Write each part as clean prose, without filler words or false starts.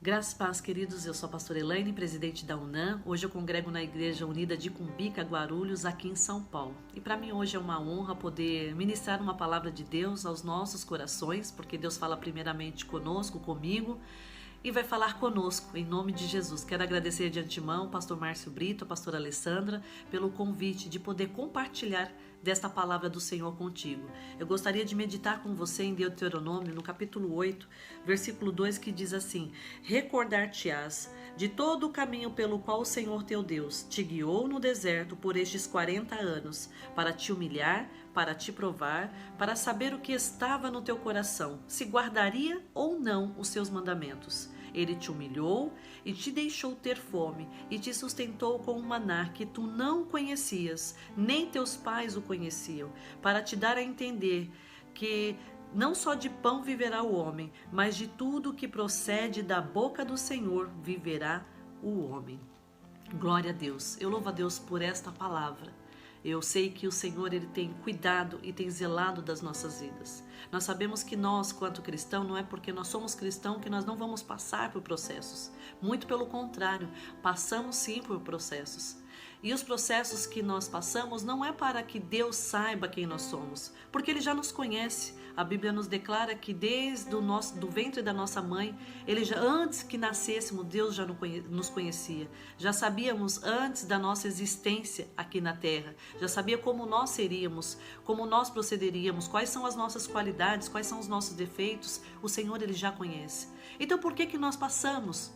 Graças e paz, queridos, eu sou a pastora Elaine, presidente da UNAM. Hoje eu congrego na Igreja Unida de Cumbica, Guarulhos, aqui em São Paulo. E para mim hoje é uma honra poder ministrar uma palavra de Deus aos nossos corações, porque Deus fala primeiramente conosco, comigo, e vai falar conosco, em nome de Jesus. Quero agradecer de antemão ao pastor Márcio Brito, a pastora Alessandra, pelo convite de poder compartilhar desta palavra do Senhor contigo. Eu gostaria de meditar com você em Deuteronômio, no capítulo 8, versículo 2, que diz assim: Recordar-te-ás de todo o caminho pelo qual o Senhor teu Deus te guiou no deserto por estes 40 anos, para te humilhar, para te provar, para saber o que estava no teu coração, se guardaria ou não os seus mandamentos. Ele te humilhou e te deixou ter fome e te sustentou com um maná que tu não conhecias, nem teus pais o conheciam, para te dar a entender que não só de pão viverá o homem, mas de tudo que procede da boca do Senhor viverá o homem. Glória a Deus. Eu louvo a Deus por esta palavra. Eu sei que o Senhor ele tem cuidado e tem zelado das nossas vidas. Nós sabemos que nós, quanto cristão, não é porque nós somos cristãos que nós não vamos passar por processos. Muito pelo contrário, passamos sim por processos. E os processos que nós passamos não é para que Deus saiba quem nós somos, porque Ele já nos conhece. A Bíblia nos declara que desde do ventre da nossa mãe, antes que nascêssemos, Deus já nos conhecia. Já sabíamos antes da nossa existência aqui na terra. Já sabia como nós seríamos, como nós procederíamos, quais são as nossas qualidades, quais são os nossos defeitos. O Senhor Ele já conhece. Então por que nós passamos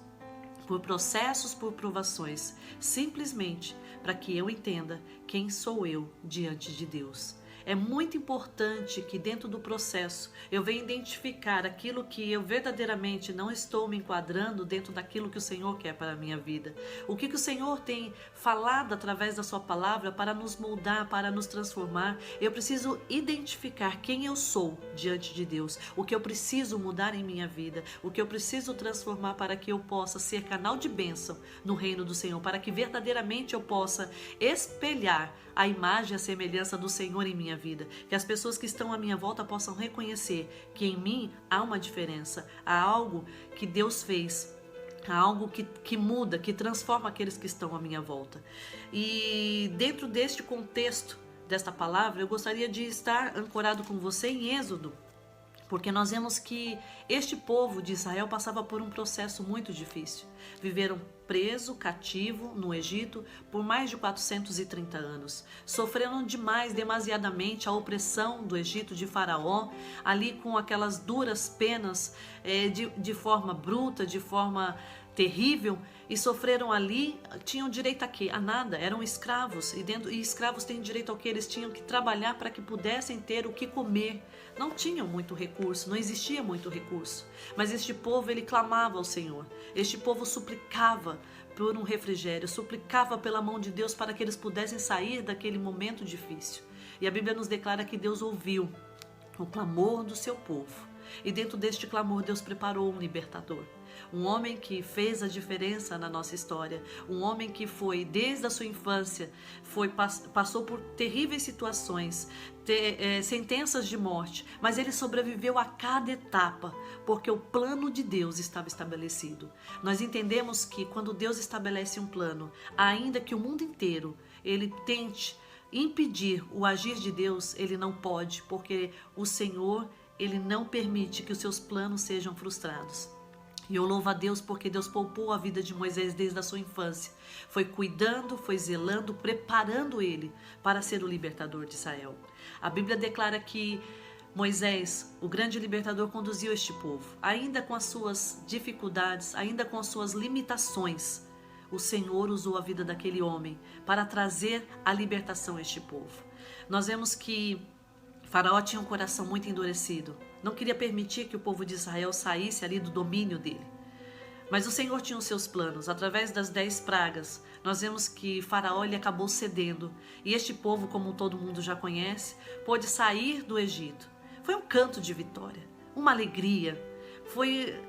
por processos, por provações? Simplesmente para que eu entenda quem sou eu diante de Deus. É muito importante que dentro do processo eu venha identificar aquilo que eu verdadeiramente não estou me enquadrando dentro daquilo que o Senhor quer para a minha vida. O que o Senhor tem falado através da sua palavra para nos moldar, para nos transformar. Eu preciso identificar quem eu sou diante de Deus, o que eu preciso mudar em minha vida, o que eu preciso transformar para que eu possa ser canal de bênção no reino do Senhor, para que verdadeiramente eu possa espelhar a imagem e a semelhança do Senhor em minha vida, que as pessoas que estão à minha volta possam reconhecer que em mim há uma diferença, há algo que Deus fez, há algo que muda, que transforma aqueles que estão à minha volta. E dentro deste contexto, desta palavra, eu gostaria de estar ancorado com você em Êxodo, porque nós vemos que este povo de Israel passava por um processo muito difícil. Viveram preso, cativo no Egito por mais de 430 anos. Sofreram demasiadamente a opressão do Egito, de Faraó, ali com aquelas duras penas, de forma bruta, de forma terrível, e sofreram ali. Tinham direito a quê? A nada, eram escravos, e escravos têm direito ao quê? Eles tinham que trabalhar para que pudessem ter o que comer. Não tinham muito recurso, não existia muito recurso, mas este povo ele clamava ao Senhor, este povo suplicava por um refrigério, suplicava pela mão de Deus para que eles pudessem sair daquele momento difícil. E a Bíblia nos declara que Deus ouviu o clamor do seu povo, e dentro deste clamor Deus preparou um libertador. Um homem que fez a diferença na nossa história, um homem que foi, desde a sua infância, passou por terríveis situações, sentenças de morte, mas ele sobreviveu a cada etapa, porque o plano de Deus estava estabelecido. Nós entendemos que quando Deus estabelece um plano, ainda que o mundo inteiro ele tente impedir o agir de Deus, ele não pode, porque o Senhor ele não permite que os seus planos sejam frustrados. E eu louvo a Deus porque Deus poupou a vida de Moisés desde a sua infância. Foi cuidando, foi zelando, preparando ele para ser o libertador de Israel. A Bíblia declara que Moisés, o grande libertador, conduziu este povo. Ainda com as suas dificuldades, ainda com as suas limitações, o Senhor usou a vida daquele homem para trazer a libertação a este povo. Nós vemos que Faraó tinha um coração muito endurecido. Não queria permitir que o povo de Israel saísse ali do domínio dele. Mas o Senhor tinha os seus planos. Através das 10 pragas, nós vemos que Faraó ele acabou cedendo. E este povo, como todo mundo já conhece, pôde sair do Egito. Foi um canto de vitória, uma alegria. Foi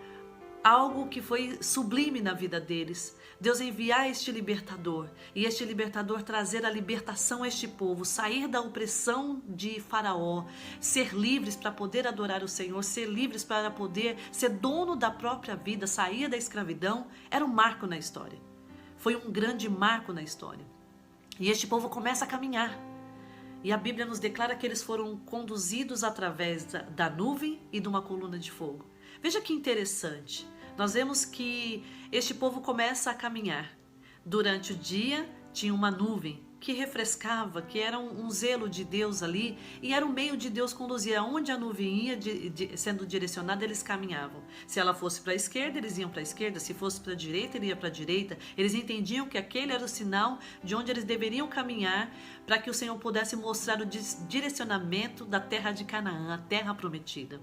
algo que foi sublime na vida deles. Deus enviar este libertador, e este libertador trazer a libertação a este povo, sair da opressão de Faraó, ser livres para poder adorar o Senhor, ser livres para poder ser dono da própria vida, sair da escravidão, era um marco na história. Foi um grande marco na história. E este povo começa a caminhar. E a Bíblia nos declara que eles foram conduzidos através da nuvem e de uma coluna de fogo. Veja que interessante. Nós vemos que este povo começa a caminhar. Durante o dia tinha uma nuvem que refrescava, que era um zelo de Deus ali, e era o meio de Deus conduzir. Aonde a nuvem ia sendo direcionada, eles caminhavam. Se ela fosse para a esquerda, eles iam para a esquerda. Se fosse para a direita, ele ia para a direita. Eles entendiam que aquele era o sinal de onde eles deveriam caminhar para que o Senhor pudesse mostrar o direcionamento da terra de Canaã, a terra prometida.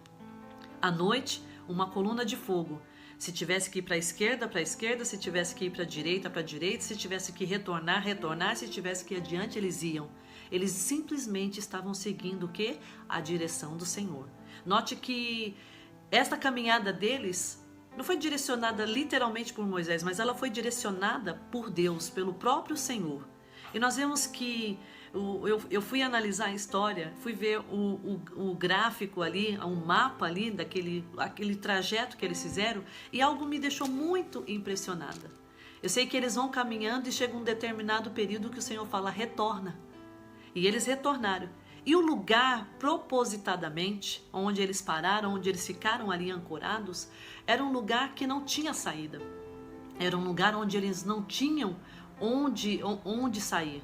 À noite, uma coluna de fogo. Se tivesse que ir para a esquerda, se tivesse que ir para a direita, se tivesse que retornar, se tivesse que ir adiante, eles iam. Eles simplesmente estavam seguindo o quê? A direção do Senhor. Note que esta caminhada deles não foi direcionada literalmente por Moisés, mas ela foi direcionada por Deus, pelo próprio Senhor. E nós vemos que eu fui analisar a história, fui ver o gráfico ali, um mapa ali aquele trajeto que eles fizeram, e algo me deixou muito impressionada. Eu sei que eles vão caminhando e chega um determinado período que o Senhor fala, retorna. E eles retornaram. E o lugar, propositadamente, onde eles pararam, onde eles ficaram ali ancorados, era um lugar que não tinha saída. Era um lugar onde eles não tinham onde sair.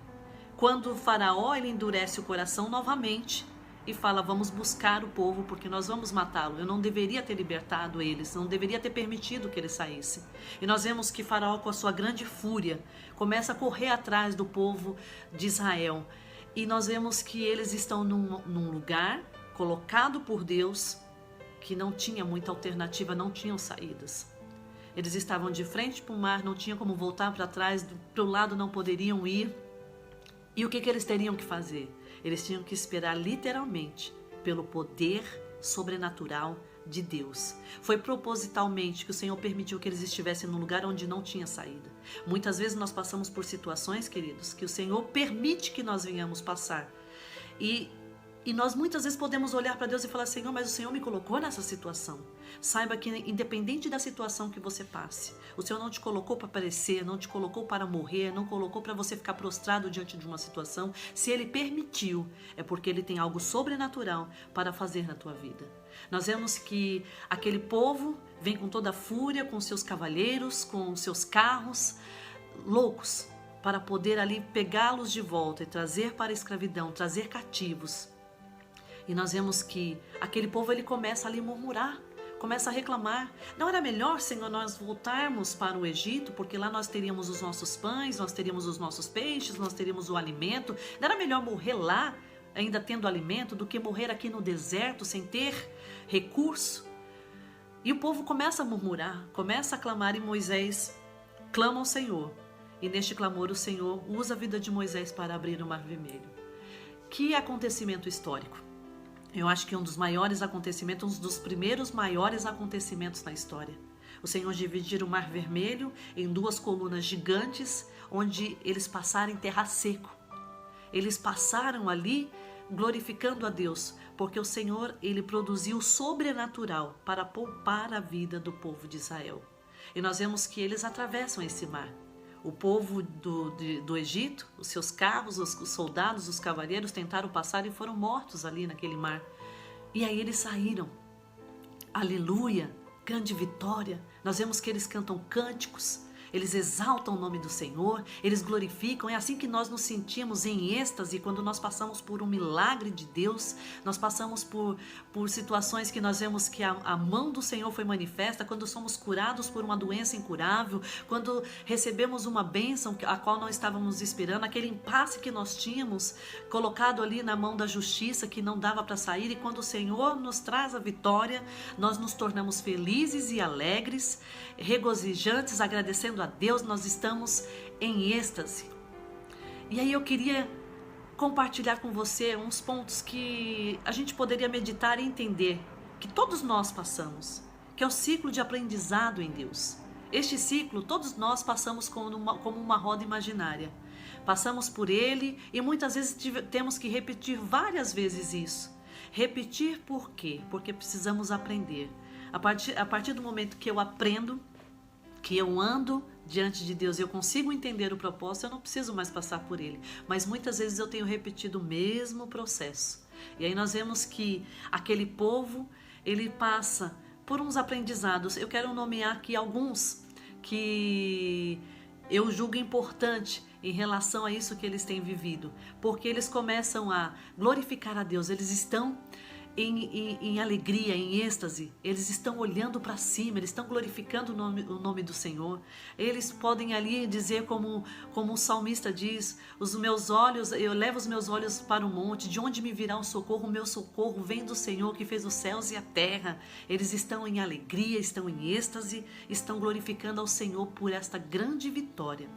Quando o faraó ele endurece o coração novamente e fala, vamos buscar o povo porque nós vamos matá-lo. Eu não deveria ter libertado eles, não deveria ter permitido que eles saíssem. E nós vemos que faraó, com a sua grande fúria, começa a correr atrás do povo de Israel. E nós vemos que eles estão num lugar colocado por Deus que não tinha muita alternativa, não tinham saídas. Eles estavam de frente para o mar, não tinha como voltar para trás, para o lado não poderiam ir. E o que eles teriam que fazer? Eles tinham que esperar literalmente pelo poder sobrenatural de Deus. Foi propositalmente que o Senhor permitiu que eles estivessem num lugar onde não tinha saída. Muitas vezes nós passamos por situações, queridos, que o Senhor permite que nós venhamos passar. E nós muitas vezes podemos olhar para Deus e falar, Senhor, mas o Senhor me colocou nessa situação. Saiba que independente da situação que você passe, o Senhor não te colocou para perecer, não te colocou para morrer, não colocou para você ficar prostrado diante de uma situação. Se Ele permitiu, é porque Ele tem algo sobrenatural para fazer na tua vida. Nós vemos que aquele povo vem com toda a fúria, com seus cavaleiros, com seus carros, loucos, para poder ali pegá-los de volta e trazer para a escravidão, trazer cativos. E nós vemos que aquele povo ele começa ali a murmurar, começa a reclamar. Não era melhor, Senhor, nós voltarmos para o Egito, porque lá nós teríamos os nossos pães, nós teríamos os nossos peixes, nós teríamos o alimento. Não era melhor morrer lá, ainda tendo alimento, do que morrer aqui no deserto sem ter recurso? E o povo começa a murmurar, começa a clamar, e Moisés clama ao Senhor. E neste clamor o Senhor usa a vida de Moisés para abrir o Mar Vermelho. Que acontecimento histórico! Eu acho que um dos maiores acontecimentos, um dos primeiros maiores acontecimentos na história. O Senhor dividir o Mar Vermelho em duas colunas gigantes, onde eles passaram em terra seco. Eles passaram ali glorificando a Deus, porque o Senhor ele produziu o sobrenatural para poupar a vida do povo de Israel. E nós vemos que eles atravessam esse mar. O povo do Egito, os seus carros, os soldados, os cavaleiros tentaram passar e foram mortos ali naquele mar. E aí eles saíram. Aleluia, grande vitória. Nós vemos que eles cantam cânticos, eles exaltam o nome do Senhor, eles glorificam. É assim que nós nos sentimos em êxtase quando nós passamos por um milagre de Deus, nós passamos por situações que nós vemos que a mão do Senhor foi manifesta, quando somos curados por uma doença incurável, quando recebemos uma bênção a qual não estávamos esperando, aquele impasse que nós tínhamos colocado ali na mão da justiça que não dava para sair, e quando o Senhor nos traz a vitória, nós nos tornamos felizes e alegres, regozijantes, agradecendo a Deus, nós estamos em êxtase. E aí eu queria compartilhar com você uns pontos que a gente poderia meditar e entender, que todos nós passamos, que é o ciclo de aprendizado em Deus. Este ciclo, todos nós passamos como uma roda imaginária. Passamos por ele e muitas vezes temos que repetir várias vezes isso. Repetir por quê? Porque precisamos aprender. A partir do momento que eu aprendo, que eu ando diante de Deus, eu consigo entender o propósito, eu não preciso mais passar por ele. Mas muitas vezes eu tenho repetido o mesmo processo. E aí nós vemos que aquele povo, ele passa por uns aprendizados. Eu quero nomear aqui alguns que eu julgo importante em relação a isso que eles têm vivido, porque eles começam a glorificar a Deus, eles estão em alegria, em êxtase, eles estão olhando para cima, eles estão glorificando o nome do Senhor. Eles podem ali dizer como o salmista diz, eu levo os meus olhos para o monte, de onde me virá o meu socorro vem do Senhor que fez os céus e a terra. Eles estão em alegria, estão em êxtase, estão glorificando ao Senhor por esta grande vitória.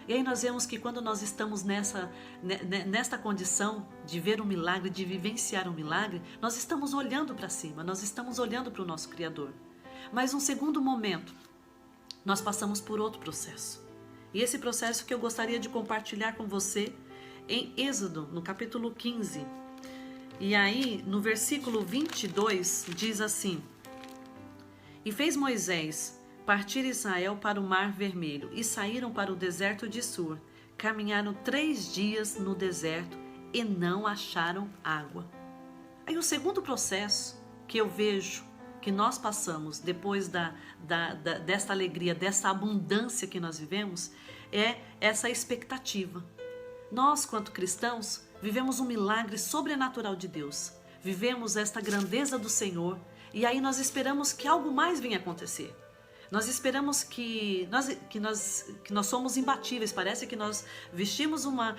E aí nós vemos que quando nós estamos nesta condição de ver um milagre, de vivenciar um milagre, nós estamos olhando para cima, nós estamos olhando para o nosso Criador. Mas um segundo momento, nós passamos por outro processo. E esse processo que eu gostaria de compartilhar com você em Êxodo, no capítulo 15. E aí, no versículo 22, diz assim: E fez Moisés partir Israel para o Mar Vermelho e saíram para o deserto de Sur. Caminharam 3 dias no deserto e não acharam água. Aí o segundo processo que eu vejo que nós passamos depois desta alegria, dessa abundância que nós vivemos, é essa expectativa. Nós, quanto cristãos, vivemos um milagre sobrenatural de Deus. Vivemos esta grandeza do Senhor e aí nós esperamos que algo mais venha acontecer. Nós esperamos que nós somos imbatíveis. Parece que nós vestimos uma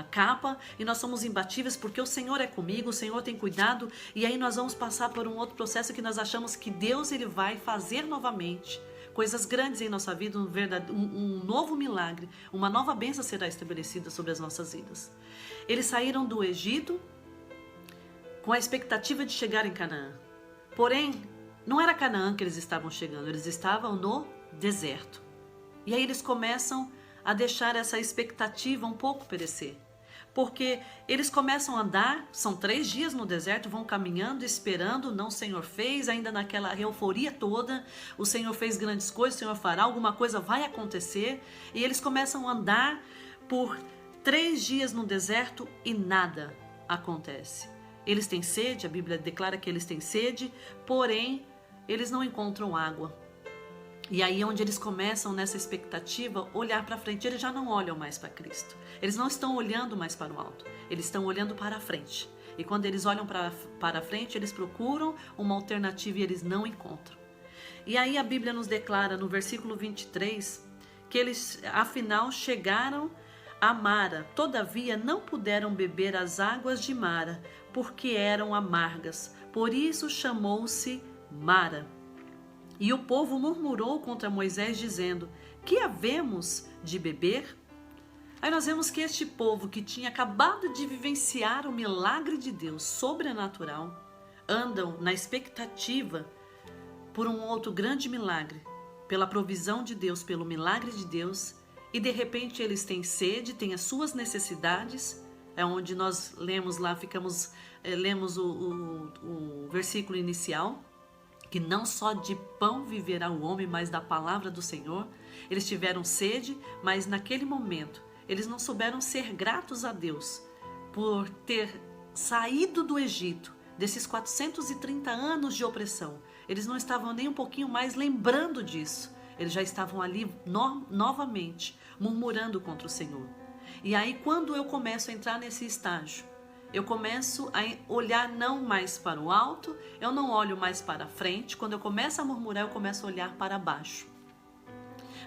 capa e nós somos imbatíveis porque o Senhor é comigo, o Senhor tem cuidado. E aí nós vamos passar por um outro processo que nós achamos que Deus ele vai fazer novamente coisas grandes em nossa vida, um novo milagre, uma nova bênção será estabelecida sobre as nossas vidas. Eles saíram do Egito com a expectativa de chegar em Canaã. Porém, não era Canaã que eles estavam chegando, eles estavam no deserto. E aí eles começam a deixar essa expectativa um pouco perecer. Porque eles começam a andar, são 3 dias no deserto, vão caminhando, esperando, não o Senhor fez, ainda naquela euforia toda, o Senhor fez grandes coisas, o Senhor fará, alguma coisa vai acontecer. E eles começam a andar por 3 dias no deserto e nada acontece. Eles têm sede, a Bíblia declara que eles têm sede, porém, eles não encontram água. E aí é onde eles começam nessa expectativa, olhar para frente. Eles já não olham mais para Cristo. Eles não estão olhando mais para o alto. Eles estão olhando para a frente. E quando eles olham para a frente, eles procuram uma alternativa e eles não encontram. E aí a Bíblia nos declara no versículo 23 que eles afinal chegaram a Mara. Todavia não puderam beber as águas de Mara, porque eram amargas. Por isso chamou-se Mara. E o povo murmurou contra Moisés, dizendo: Que havemos de beber? Aí nós vemos que este povo que tinha acabado de vivenciar o milagre de Deus sobrenatural, andam na expectativa por um outro grande milagre, pela provisão de Deus, pelo milagre de Deus, e de repente eles têm sede, têm as suas necessidades. É onde nós lemos lá, lemos o versículo inicial, que não só de pão viverá o homem, mas da palavra do Senhor. Eles tiveram sede, mas naquele momento eles não souberam ser gratos a Deus por ter saído do Egito, desses 430 anos de opressão. Eles não estavam nem um pouquinho mais lembrando disso. Eles já estavam ali novamente murmurando contra o Senhor. E aí quando eu começo a entrar nesse estágio, eu começo a olhar não mais para o alto, eu não olho mais para a frente. Quando eu começo a murmurar, eu começo a olhar para baixo.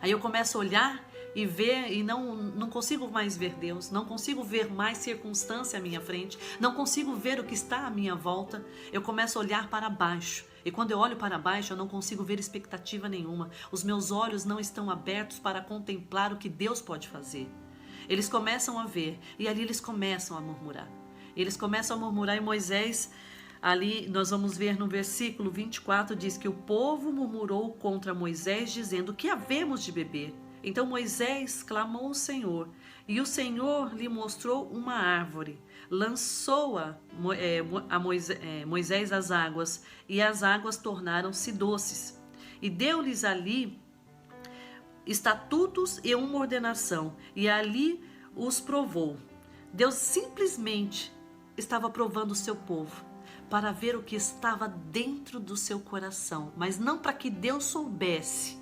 Aí eu começo a olhar e ver, e não consigo mais ver Deus, não consigo ver mais circunstância à minha frente, não consigo ver o que está à minha volta. Eu começo a olhar para baixo. E quando eu olho para baixo, eu não consigo ver expectativa nenhuma. Os meus olhos não estão abertos para contemplar o que Deus pode fazer. Eles começam a ver, e ali eles começam a murmurar. Eles começam a murmurar e Moisés Ali nós vamos ver no versículo 24, diz que o povo murmurou contra Moisés, dizendo: que havemos de beber? Então Moisés clamou ao Senhor, e o Senhor lhe mostrou uma árvore. Lançou-a Moisés às águas, e as águas tornaram-se doces. E deu-lhes ali estatutos e uma ordenação, e ali os provou. Deus simplesmente estava provando o seu povo, para ver o que estava dentro do seu coração, mas não para que Deus soubesse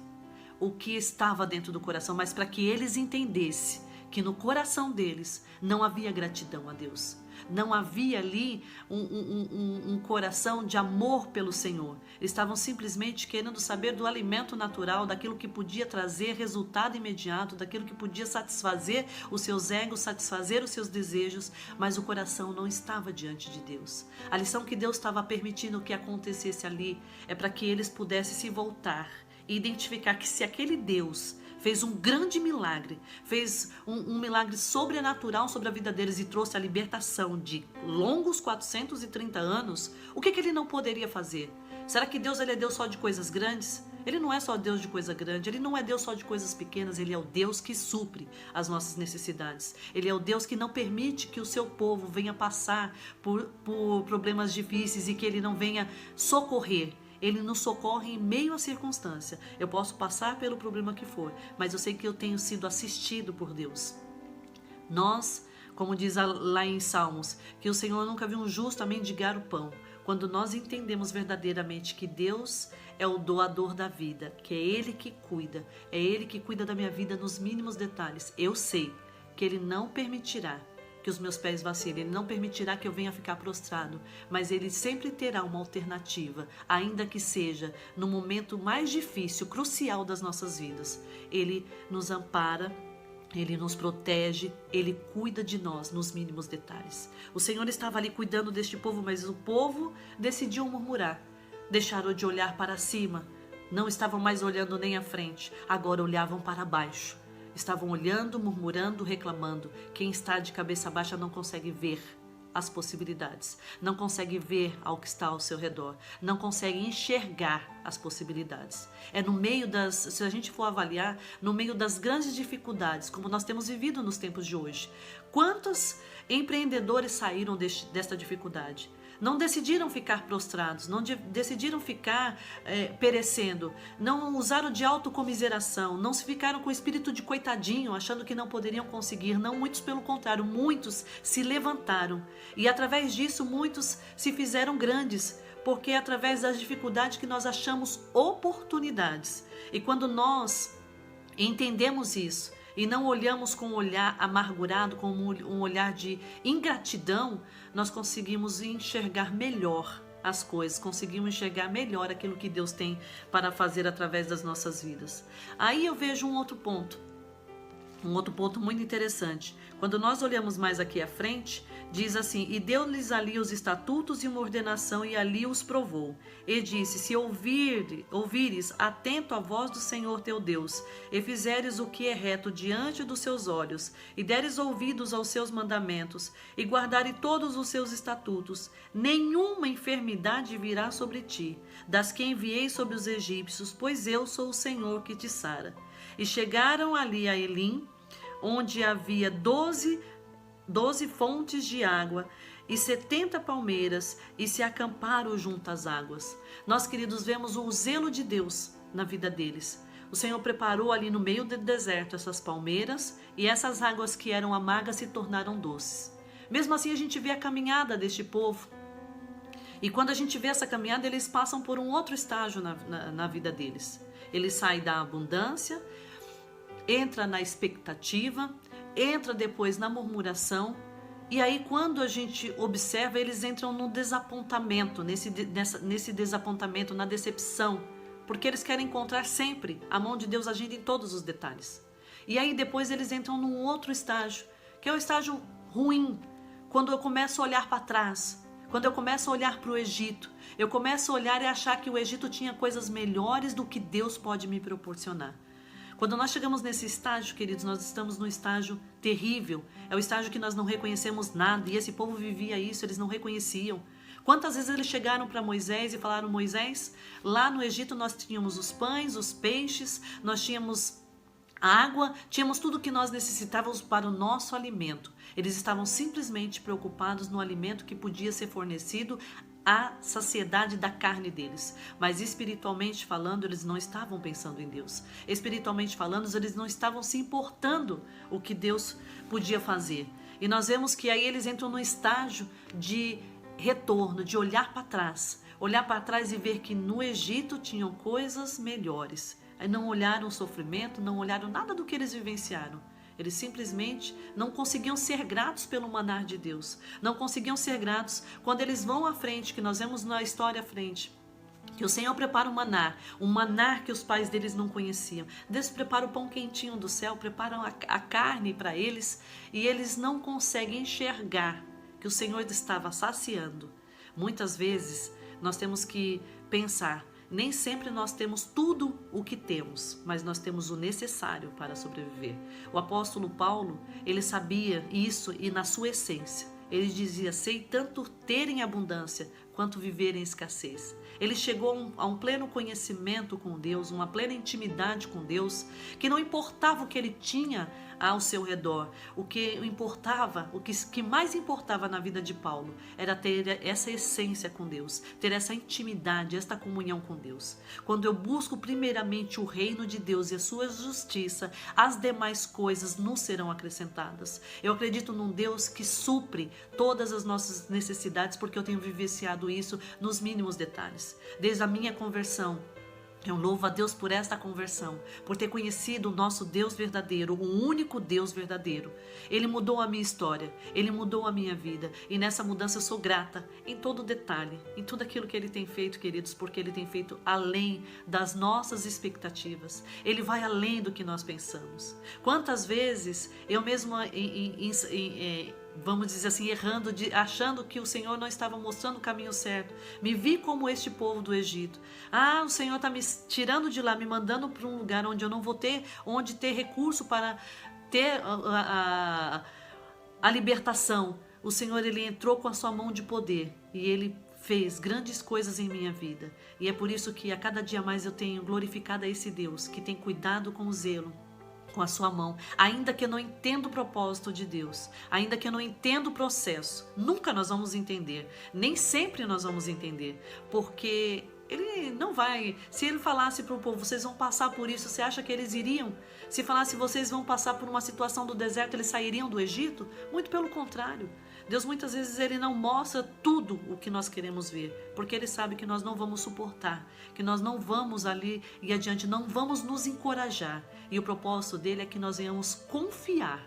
o que estava dentro do coração, mas para que eles entendessem que no coração deles não havia gratidão a Deus. Não havia ali um coração de amor pelo Senhor. Eles estavam simplesmente querendo saber do alimento natural, daquilo que podia trazer resultado imediato, daquilo que podia satisfazer os seus egos, satisfazer os seus desejos, mas o coração não estava diante de Deus. A lição que Deus estava permitindo que acontecesse ali é para que eles pudessem se voltar e identificar que se aquele Deus fez um grande milagre, fez um milagre sobrenatural sobre a vida deles e trouxe a libertação de longos 430 anos, o que ele não poderia fazer? Será que Deus ele é Deus só de coisas grandes? Ele não é só Deus de coisa grande, Ele não é Deus só de coisas pequenas, Ele é o Deus que supre as nossas necessidades. Ele é o Deus que não permite que o seu povo venha passar por problemas difíceis e que Ele não venha socorrer. Ele nos socorre em meio à circunstância. Eu posso passar pelo problema que for, mas eu sei que eu tenho sido assistido por Deus. Nós, como diz lá em Salmos, que o Senhor nunca viu um justo a mendigar o pão. Quando nós entendemos verdadeiramente que Deus é o doador da vida, que é Ele que cuida, é Ele que cuida da minha vida nos mínimos detalhes, eu sei que Ele não permitirá que os meus pés vacilem, Ele não permitirá que eu venha ficar prostrado, mas Ele sempre terá uma alternativa, ainda que seja no momento mais difícil, crucial das nossas vidas. Ele nos ampara, Ele nos protege, Ele cuida de nós nos mínimos detalhes. O Senhor estava ali cuidando deste povo, mas o povo decidiu murmurar, deixaram de olhar para cima, não estavam mais olhando nem à frente, agora olhavam para baixo. Estavam olhando, murmurando, reclamando. Quem está de cabeça baixa não consegue ver as possibilidades, não consegue ver ao que está ao seu redor, não consegue enxergar as possibilidades. É no meio se a gente for avaliar, no meio das grandes dificuldades, como nós temos vivido nos tempos de hoje. Quantos empreendedores saíram desta dificuldade? Não decidiram ficar prostrados, não decidiram ficar perecendo, não usaram de autocomiseração, não se ficaram com o espírito de coitadinho, achando que não poderiam conseguir. Não, muitos pelo contrário, muitos se levantaram. E através disso, muitos se fizeram grandes, porque é através das dificuldades que nós achamos oportunidades. E quando nós entendemos isso, e não olhamos com um olhar amargurado, com um olhar de ingratidão, nós conseguimos enxergar melhor as coisas, conseguimos enxergar melhor aquilo que Deus tem para fazer através das nossas vidas. Aí eu vejo um outro ponto muito interessante. Quando nós olhamos mais aqui à frente, diz assim: e deu-lhes ali os estatutos e uma ordenação, e ali os provou. E disse: se ouvires atento a voz do Senhor teu Deus, e fizeres o que é reto diante dos seus olhos, e deres ouvidos aos seus mandamentos, e guardares todos os seus estatutos, nenhuma enfermidade virá sobre ti, das que enviei sobre os egípcios, pois eu sou o Senhor que te sara. E chegaram ali a Elim, onde havia 12 fontes de água e 70 palmeiras, e se acamparam junto às águas. Nós, queridos, vemos o zelo de Deus na vida deles. O Senhor preparou ali no meio do deserto essas palmeiras, e essas águas que eram amargas se tornaram doces. Mesmo assim, a gente vê a caminhada deste povo. E quando a gente vê essa caminhada, eles passam por um outro estágio na vida deles. Eles saem da abundância, entra na expectativa, entra depois na murmuração, e aí quando a gente observa, eles entram no desapontamento, nesse desapontamento, na decepção, porque eles querem encontrar sempre a mão de Deus agindo em todos os detalhes. E aí depois eles entram num outro estágio, que é o estágio ruim, quando eu começo a olhar para trás, quando eu começo a olhar para o Egito, eu começo a olhar e achar que o Egito tinha coisas melhores do que Deus pode me proporcionar. Quando nós chegamos nesse estágio, queridos, nós estamos num estágio terrível. É o estágio que nós não reconhecemos nada. E esse povo vivia isso, eles não reconheciam. Quantas vezes eles chegaram para Moisés e falaram: Moisés, lá no Egito nós tínhamos os pães, os peixes, nós tínhamos água, tínhamos tudo que nós necessitávamos para o nosso alimento. Eles estavam simplesmente preocupados no alimento que podia ser fornecido à saciedade da carne deles. Mas espiritualmente falando, eles não estavam pensando em Deus. Espiritualmente falando, eles não estavam se importando o que Deus podia fazer. E nós vemos que aí eles entram num estágio de retorno, de olhar para trás e ver que no Egito tinham coisas melhores. Aí não olharam o sofrimento, não olharam nada do que eles vivenciaram. Eles simplesmente não conseguiam ser gratos pelo maná de Deus. Não conseguiam ser gratos quando eles vão à frente, que nós vemos na história à frente. Que o Senhor prepara um maná que os pais deles não conheciam. Deus prepara o pão quentinho do céu, prepara a carne para eles, e eles não conseguem enxergar que o Senhor estava saciando. Muitas vezes nós temos que pensar, nem sempre nós temos tudo o que temos, mas nós temos o necessário para sobreviver. O apóstolo Paulo, ele sabia isso e na sua essência. Ele dizia: sei tanto ter em abundância quanto viver em escassez. Ele chegou a um pleno conhecimento com Deus, uma plena intimidade com Deus, que não importava o que ele tinha ao seu redor. O que mais importava na vida de Paulo era ter essa essência com Deus, ter essa intimidade, esta comunhão com Deus. Quando eu busco primeiramente o reino de Deus e a sua justiça, as demais coisas nos serão acrescentadas. Eu acredito num Deus que supre todas as nossas necessidades, porque eu tenho vivenciado isso nos mínimos detalhes. Desde a minha conversão, eu louvo a Deus por esta conversão, por ter conhecido o nosso Deus verdadeiro, o único Deus verdadeiro. Ele mudou a minha história, Ele mudou a minha vida, e nessa mudança eu sou grata em todo detalhe, em tudo aquilo que Ele tem feito, queridos, porque Ele tem feito além das nossas expectativas. Ele vai além do que nós pensamos. Quantas vezes eu mesma vamos dizer assim, errando, achando que o Senhor não estava mostrando o caminho certo. Me vi como este povo do Egito. O Senhor está me tirando de lá, me mandando para um lugar onde eu não vou ter, onde ter recurso para ter a libertação. O Senhor, Ele entrou com a sua mão de poder e Ele fez grandes coisas em minha vida. E é por isso que a cada dia mais eu tenho glorificado a esse Deus, que tem cuidado com zelo, com a sua mão, ainda que eu não entenda o propósito de Deus, ainda que eu não entenda o processo. Nunca nós vamos entender, nem sempre nós vamos entender, porque Ele não vai. Se Ele falasse para o povo: vocês vão passar por isso, você acha que eles iriam? Se falasse: vocês vão passar por uma situação do deserto, eles sairiam do Egito? Muito pelo contrário. Deus muitas vezes Ele não mostra tudo o que nós queremos ver, porque Ele sabe que nós não vamos suportar, que nós não vamos ali e adiante, não vamos nos encorajar. E o propósito dele é que nós venhamos confiar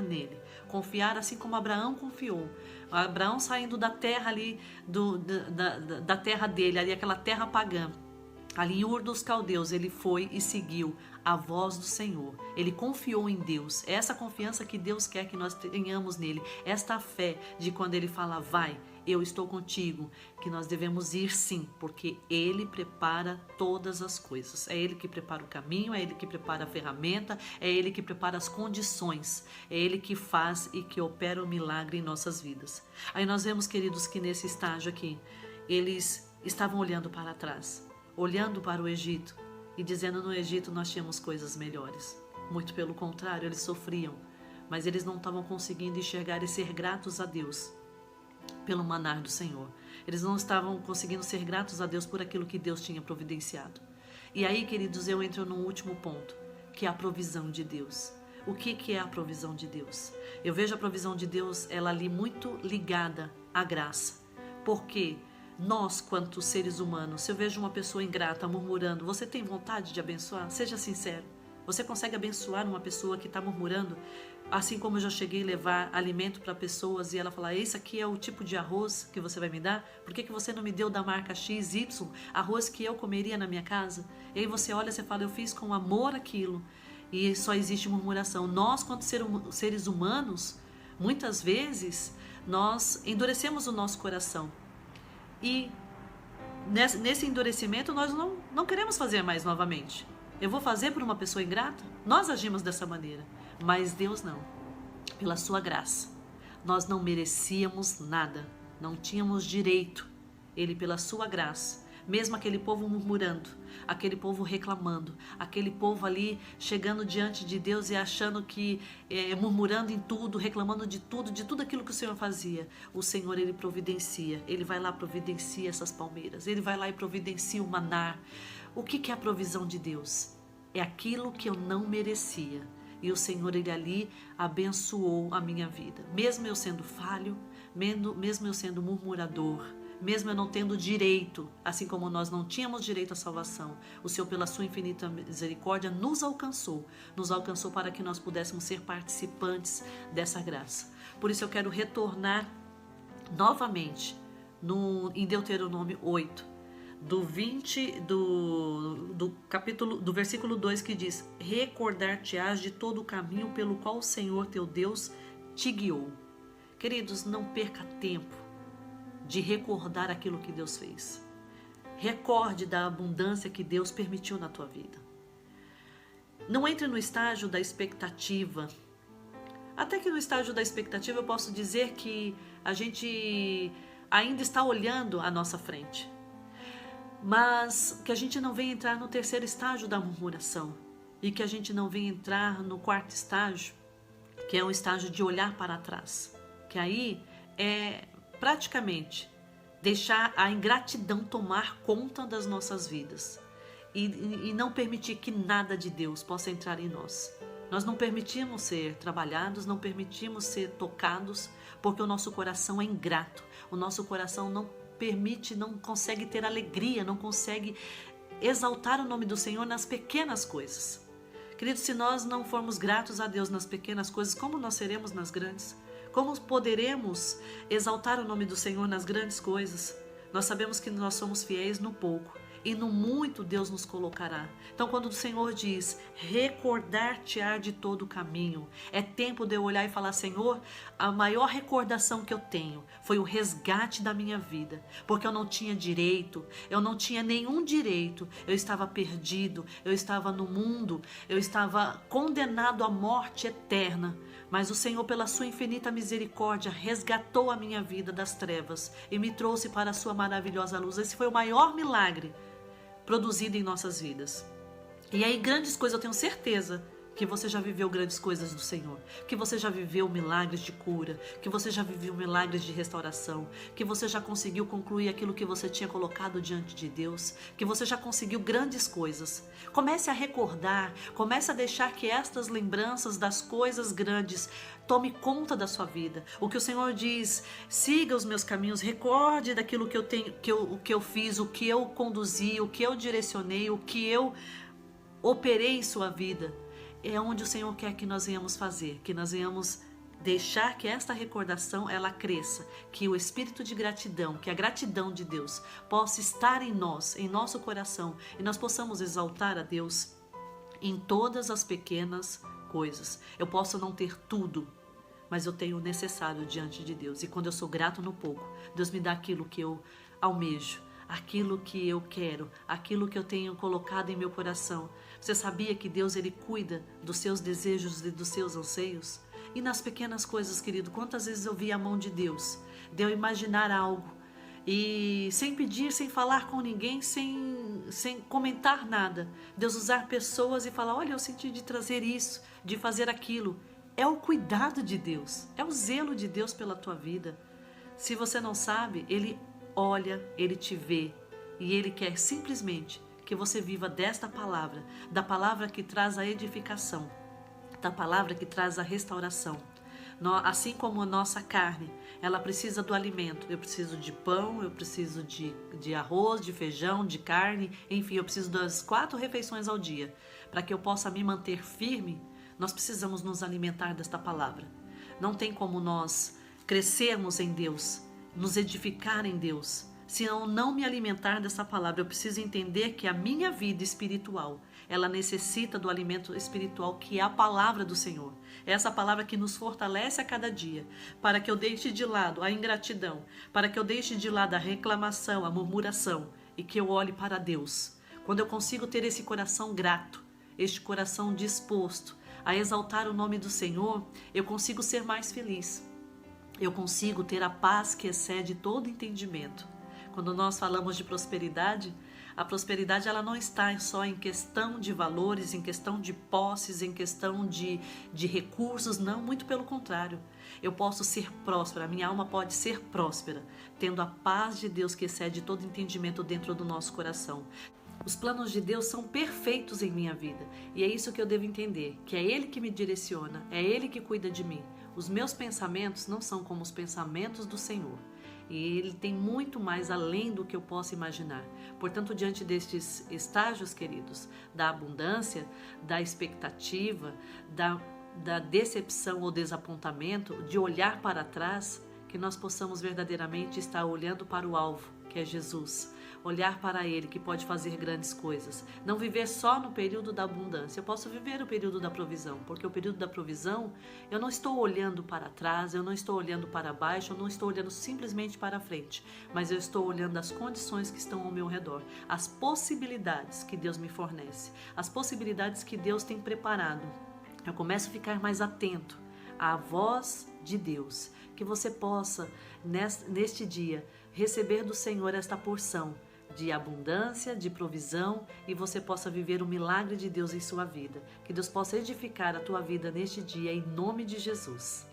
nele, confiar assim como Abraão confiou. Abraão saindo da terra ali, da terra dele, ali aquela terra pagã, ali em Ur dos Caldeus, ele foi e seguiu a voz do Senhor. Ele confiou em Deus. É essa confiança que Deus quer que nós tenhamos nele. Esta fé de quando Ele fala: vai, eu estou contigo, que nós devemos ir sim, porque Ele prepara todas as coisas. É Ele que prepara o caminho, é Ele que prepara a ferramenta, é Ele que prepara as condições, é Ele que faz e que opera o milagre em nossas vidas. Aí nós vemos, queridos, que nesse estágio aqui, eles estavam olhando para trás, olhando para o Egito e dizendo: no Egito nós tínhamos coisas melhores. Muito pelo contrário, eles sofriam, mas eles não estavam conseguindo enxergar e ser gratos a Deus pelo maná do Senhor. Eles não estavam conseguindo ser gratos a Deus por aquilo que Deus tinha providenciado. E aí, queridos, eu entro num último ponto, que é a provisão de Deus. O que é a provisão de Deus? Eu vejo a provisão de Deus, ela ali muito ligada à graça. Porque nós, quanto seres humanos, se eu vejo uma pessoa ingrata murmurando, você tem vontade de abençoar? Seja sincero. Você consegue abençoar uma pessoa que está murmurando? Assim como eu já cheguei a levar alimento para pessoas e ela falar: esse aqui é o tipo de arroz que você vai me dar? Por que você não me deu da marca XY, arroz que eu comeria na minha casa? E aí você olha e você fala: eu fiz com amor aquilo. E só existe murmuração. Nós, quanto seres humanos, muitas vezes, nós endurecemos o nosso coração. E nesse endurecimento nós não queremos fazer mais novamente. Eu vou fazer por uma pessoa ingrata? Nós agimos dessa maneira, mas Deus não. Pela sua graça, nós não merecíamos nada, não tínhamos direito. Ele, pela sua graça, mesmo aquele povo murmurando, aquele povo reclamando, aquele povo ali chegando diante de Deus e achando que, murmurando em tudo, reclamando de tudo aquilo que o Senhor fazia, o Senhor, Ele providencia, Ele vai lá e providencia essas palmeiras, Ele vai lá e providencia o maná. O que é a provisão de Deus? É aquilo que eu não merecia. E o Senhor, Ele ali abençoou a minha vida. Mesmo eu sendo falho, mesmo eu sendo murmurador, mesmo eu não tendo direito, assim como nós não tínhamos direito à salvação, o Senhor, pela sua infinita misericórdia, nos alcançou para que nós pudéssemos ser participantes dessa graça. Por isso eu quero retornar novamente em Deuteronômio 8, do versículo 2, que diz: recordar-te-ás de todo o caminho pelo qual o Senhor teu Deus te guiou. Queridos, não perca tempo de recordar aquilo que Deus fez. Recorde da abundância que Deus permitiu na tua vida. Não entre no estágio da expectativa. Até que no estágio da expectativa eu posso dizer que a gente ainda está olhando à nossa frente. Mas que a gente não venha entrar no terceiro estágio da murmuração. E que a gente não venha entrar no quarto estágio, que é o estágio de olhar para trás. Que aí é praticamente deixar a ingratidão tomar conta das nossas vidas e não permitir que nada de Deus possa entrar em nós. Nós não permitimos ser trabalhados, não permitimos ser tocados, porque o nosso coração é ingrato, o nosso coração não permite, não consegue ter alegria, não consegue exaltar o nome do Senhor nas pequenas coisas. Queridos, se nós não formos gratos a Deus nas pequenas coisas, como nós seremos nas grandes? Como poderemos exaltar o nome do Senhor nas grandes coisas? Nós sabemos que nós somos fiéis no pouco e no muito Deus nos colocará. Então, quando o Senhor diz, recordar-te-á de todo o caminho, é tempo de eu olhar e falar: Senhor, a maior recordação que eu tenho foi o resgate da minha vida, porque eu não tinha direito, eu não tinha nenhum direito, eu estava perdido, eu estava no mundo, eu estava condenado à morte eterna. Mas o Senhor, pela sua infinita misericórdia, resgatou a minha vida das trevas e me trouxe para a sua maravilhosa luz. Esse foi o maior milagre produzido em nossas vidas. E aí, grandes coisas, eu tenho certeza que você já viveu grandes coisas do Senhor, que você já viveu milagres de cura, que você já viveu milagres de restauração, que você já conseguiu concluir aquilo que você tinha colocado diante de Deus, que você já conseguiu grandes coisas. Comece a recordar, comece a deixar que estas lembranças das coisas grandes tome conta da sua vida. O que o Senhor diz: siga os meus caminhos, recorde daquilo que eu tenho, o que eu fiz, o que eu conduzi, o que eu direcionei, o que eu operei em sua vida. É onde o Senhor quer que nós venhamos fazer, que nós venhamos deixar que esta recordação ela cresça, que o espírito de gratidão, que a gratidão de Deus possa estar em nós, em nosso coração, e nós possamos exaltar a Deus em todas as pequenas coisas. Eu posso não ter tudo, mas eu tenho o necessário diante de Deus. E quando eu sou grato no pouco, Deus me dá aquilo que eu almejo, aquilo que eu quero, aquilo que eu tenho colocado em meu coração. Você sabia que Deus, Ele cuida dos seus desejos e dos seus anseios? E nas pequenas coisas, querido, quantas vezes eu vi a mão de Deus, de eu imaginar algo e sem pedir, sem falar com ninguém, sem comentar nada, Deus usar pessoas e falar: olha, eu senti de trazer isso, de fazer aquilo. É o cuidado de Deus, é o zelo de Deus pela tua vida. Se você não sabe, Ele olha, Ele te vê e Ele quer simplesmente que você viva desta palavra, da palavra que traz a edificação, da palavra que traz a restauração. Assim como a nossa carne, ela precisa do alimento. Eu preciso de pão, eu preciso de arroz, de feijão, de carne, enfim, eu preciso das 4 refeições ao dia. Para que eu possa me manter firme, nós precisamos nos alimentar desta palavra. Não tem como nós crescermos em Deus, nos edificar em Deus, se eu não me alimentar dessa palavra. Eu preciso entender que a minha vida espiritual, ela necessita do alimento espiritual, que é a palavra do Senhor. É essa palavra que nos fortalece a cada dia, para que eu deixe de lado a ingratidão, para que eu deixe de lado a reclamação, a murmuração, e que eu olhe para Deus. Quando eu consigo ter esse coração grato, este coração disposto a exaltar o nome do Senhor, eu consigo ser mais feliz. eu consigo ter a paz que excede todo entendimento. Quando nós falamos de prosperidade, a prosperidade ela não está só em questão de valores, em questão de posses, em questão de recursos, não, muito pelo contrário. Eu posso ser próspera, a minha alma pode ser próspera, tendo a paz de Deus que excede todo entendimento dentro do nosso coração. Os planos de Deus são perfeitos em minha vida e é isso que eu devo entender, que é Ele que me direciona, é Ele que cuida de mim. Os meus pensamentos não são como os pensamentos do Senhor. E Ele tem muito mais além do que eu possa imaginar. Portanto, diante destes estágios, queridos, da abundância, da expectativa, da decepção ou desapontamento, de olhar para trás, que nós possamos verdadeiramente estar olhando para o alvo, que é Jesus. Olhar para Ele que pode fazer grandes coisas. Não viver só no período da abundância. Eu posso viver o período da provisão, porque o período da provisão eu não estou olhando para trás, eu não estou olhando para baixo, eu não estou olhando simplesmente para frente, mas eu estou olhando as condições que estão ao meu redor, as possibilidades que Deus me fornece, as possibilidades que Deus tem preparado. Eu começo a ficar mais atento à voz de Deus, que você possa neste dia receber do Senhor esta porção de abundância, de provisão e você possa viver o milagre de Deus em sua vida. Que Deus possa edificar a tua vida neste dia em nome de Jesus.